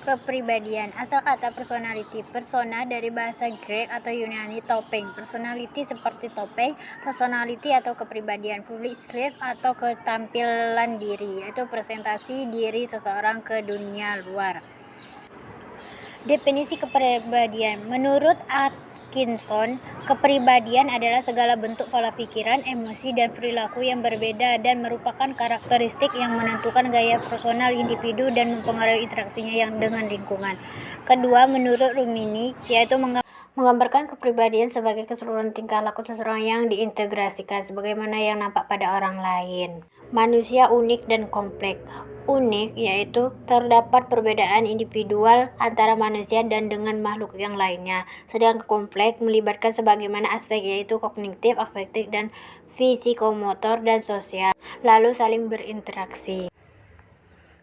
Kepribadian. Asal kata personality. Persona dari bahasa Grek atau Yunani topeng. Personality seperti topeng, personality atau kepribadian. Public life atau ketampilan diri, yaitu presentasi diri seseorang ke dunia luar. Definisi kepribadian. Menurut Atkinson, kepribadian adalah segala bentuk pola pikiran, emosi, dan perilaku yang berbeda dan merupakan karakteristik yang menentukan gaya personal individu dan mempengaruhi interaksinya yang dengan lingkungan. Kedua, menurut Rumini, yaitu menggambarkan kepribadian sebagai keseluruhan tingkah laku seseorang yang diintegrasikan sebagaimana yang nampak pada orang lain. Manusia unik dan kompleks. Unik yaitu terdapat perbedaan individual antara manusia dan dengan makhluk yang lainnya. Sedangkan kompleks melibatkan sebagaimana aspek yaitu kognitif, afektif, dan fisikomotor dan sosial, lalu saling berinteraksi.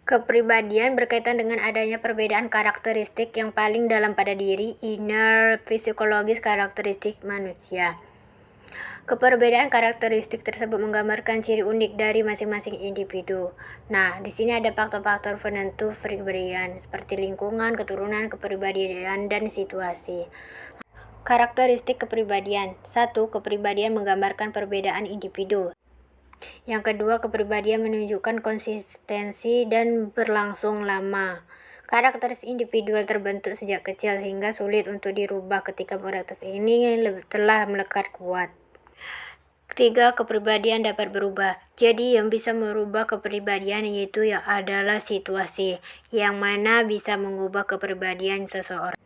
Kepribadian berkaitan dengan adanya perbedaan karakteristik yang paling dalam pada diri, inner psikologis karakteristik manusia. Keperbedaan karakteristik tersebut menggambarkan ciri unik dari masing-masing individu. Nah, di sini ada faktor-faktor penentu kepribadian seperti lingkungan, keturunan, kepribadian, dan situasi. Karakteristik kepribadian. 1. Kepribadian menggambarkan perbedaan individu. Yang kedua, kepribadian menunjukkan konsistensi dan berlangsung lama. Karakteristik individual terbentuk sejak kecil hingga sulit untuk dirubah ketika karakteristik ini telah melekat kuat. Ketiga, kepribadian dapat berubah. Jadi yang bisa merubah kepribadian yaitu adalah situasi, yang mana bisa mengubah kepribadian seseorang.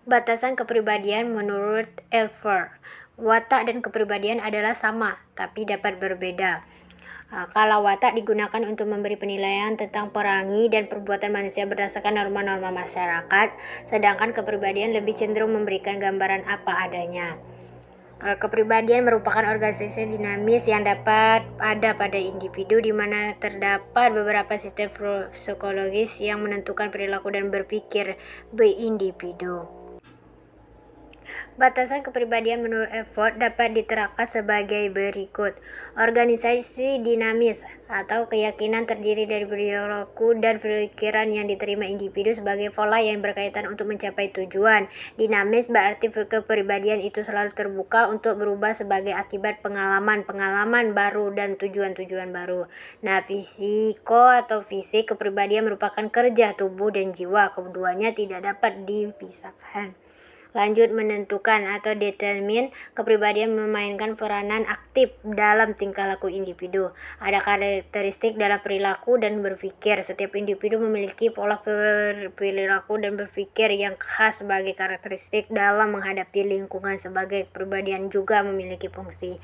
Batasan kepribadian menurut Elfer. Watak dan kepribadian adalah sama, tapi dapat berbeda. Kalau watak digunakan untuk memberi penilaian tentang perangi dan perbuatan manusia berdasarkan norma-norma masyarakat, sedangkan kepribadian lebih cenderung memberikan gambaran apa adanya. Kepribadian merupakan organisasi dinamis yang dapat ada pada individu di mana terdapat beberapa sistem psikologis yang menentukan perilaku dan berpikir individu. Batasan kepribadian menurut Effort dapat diterapkan sebagai berikut. Organisasi dinamis atau keyakinan terdiri dari perilaku dan pikiran yang diterima individu sebagai pola yang berkaitan untuk mencapai tujuan. Dinamis berarti kepribadian itu selalu terbuka untuk berubah sebagai akibat pengalaman baru dan tujuan-tujuan baru. Nah, fisiko atau fisik kepribadian merupakan kerja tubuh dan jiwa. Keduanya tidak dapat dipisahkan. Lanjut, menentukan atau determin. Kepribadian memainkan peranan aktif dalam tingkah laku individu. Ada karakteristik dalam perilaku dan berpikir. Setiap individu memiliki pola perilaku dan berpikir yang khas sebagai karakteristik dalam menghadapi lingkungan. Sebagai kepribadian juga memiliki fungsi.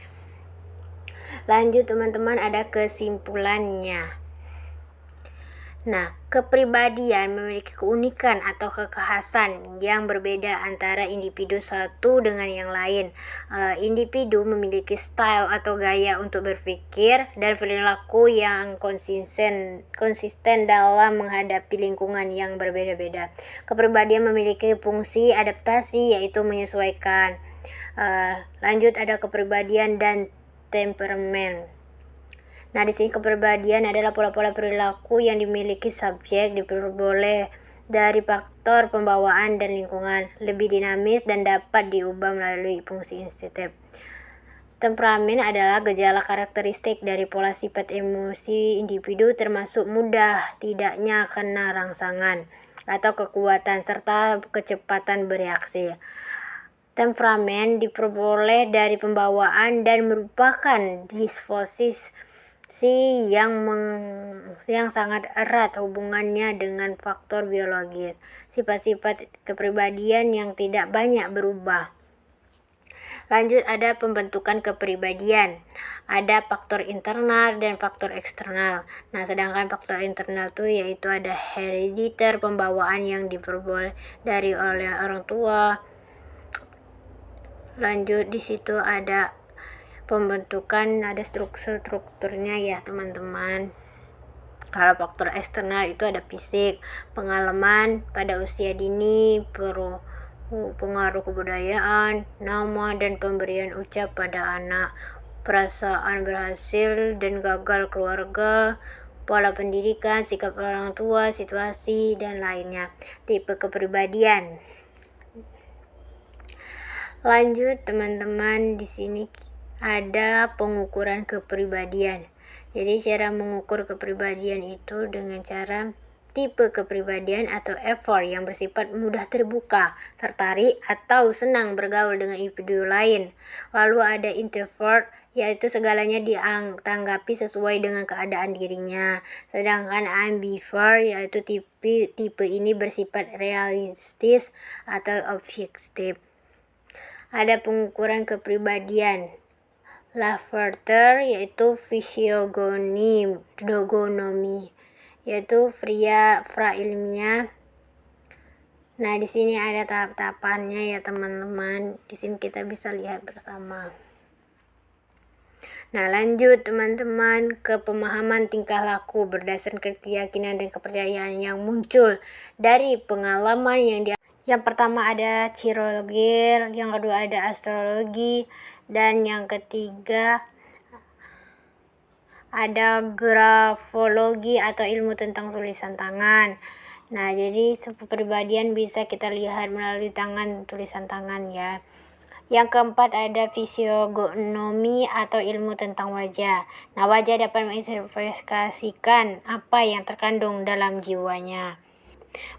Lanjut teman-teman, ada kesimpulannya. Nah, kepribadian memiliki keunikan atau kekhasan yang berbeda antara individu satu dengan yang lain. Individu memiliki style atau gaya untuk berpikir dan perilaku yang konsisten dalam menghadapi lingkungan yang berbeda-beda. Kepribadian memiliki fungsi adaptasi yaitu menyesuaikan. Lanjut, ada kepribadian dan temperamen. Nah, di sini kepribadian adalah pola-pola perilaku yang dimiliki subjek diperoleh dari faktor pembawaan dan lingkungan, lebih dinamis dan dapat diubah melalui fungsi insentif. Temperamen adalah gejala karakteristik dari pola sifat emosi individu termasuk mudah tidaknya kena rangsangan atau kekuatan serta kecepatan bereaksi. Temperamen diperoleh dari pembawaan dan merupakan disposisi yang sangat erat hubungannya dengan faktor biologis. Sifat-sifat kepribadian yang tidak banyak berubah. Lanjut, ada pembentukan kepribadian. Ada faktor internal dan faktor eksternal. Nah, sedangkan faktor internal itu yaitu ada herediter, pembawaan yang diperoleh oleh orang tua. Lanjut, di situ ada pembentukan, ada strukturnya ya teman-teman. Kalau faktor eksternal itu ada fisik, pengalaman pada usia dini, pengaruh kebudayaan, nama dan pemberian ucap pada anak, perasaan berhasil dan gagal keluarga, pola pendidikan, sikap orang tua, situasi, dan lainnya. Tipe kepribadian. Lanjut teman-teman, di sini ada pengukuran kepribadian. Jadi cara mengukur kepribadian itu dengan cara tipe kepribadian atau effort yang bersifat mudah terbuka, tertarik, atau senang bergaul dengan individu lain. Lalu ada introvert, yaitu segalanya ditanggapi sesuai dengan keadaan dirinya. Sedangkan ambivert, yaitu tipe ini bersifat realistis atau objektif. Ada pengukuran kepribadian Laffer, yaitu fisiogonomi, yaitu pra ilmiah. Nah, di sini ada tahap-tahapannya ya teman-teman. Di sini kita bisa lihat bersama. Nah, lanjut teman-teman ke pemahaman tingkah laku berdasarkan keyakinan dan kepercayaan yang muncul dari pengalaman yang pertama ada cirologi, yang kedua ada astrologi, dan yang ketiga ada grafologi atau ilmu tentang tulisan tangan. Nah, jadi kepribadian bisa kita lihat melalui tulisan tangan ya. Yang keempat ada fisiogonomi atau ilmu tentang wajah. Nah, wajah dapat menginterpretasikan apa yang terkandung dalam jiwanya.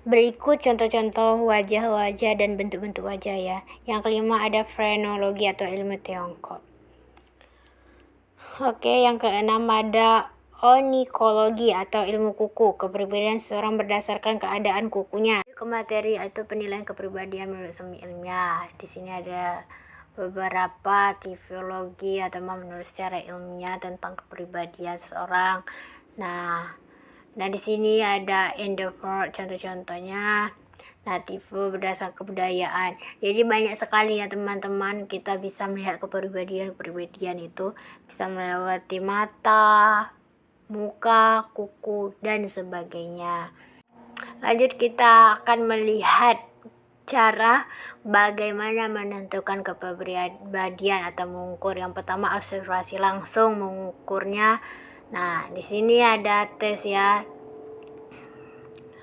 Berikut contoh-contoh wajah-wajah dan bentuk-bentuk wajah ya. Yang kelima ada frenologi atau ilmu Tiongkok. Oke, yang keenam ada onikologi atau ilmu kuku. Kepribadian seseorang berdasarkan keadaan kukunya. Ke materi itu penilaian kepribadian menurut semi ilmiah. Di sini ada beberapa tipologi atau menurut secara ilmiah tentang kepribadian seseorang. Nah, di sini ada endeavor contoh-contohnya. Nah, tipe berdasarkan kebudayaan. Jadi banyak sekali ya teman-teman, kita bisa melihat kepribadian itu bisa melewati mata, muka, kuku, dan sebagainya. Lanjut kita akan melihat cara bagaimana menentukan kepribadian atau mengukur. Yang pertama observasi langsung mengukurnya. Nah, di sini ada tes ya.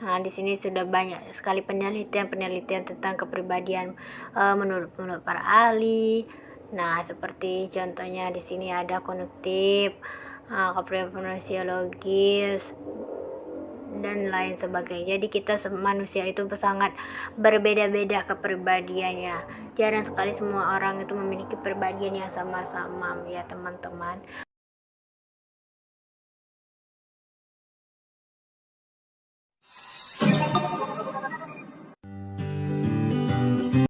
Nah, di sini sudah banyak sekali penelitian tentang kepribadian menurut para ahli. Nah, seperti contohnya di sini ada kognitif, kepribadian fisiologis, dan lain sebagainya. Jadi kita manusia itu sangat berbeda-beda kepribadiannya. Jarang sekali semua orang itu memiliki kepribadian yang sama-sama ya teman-teman.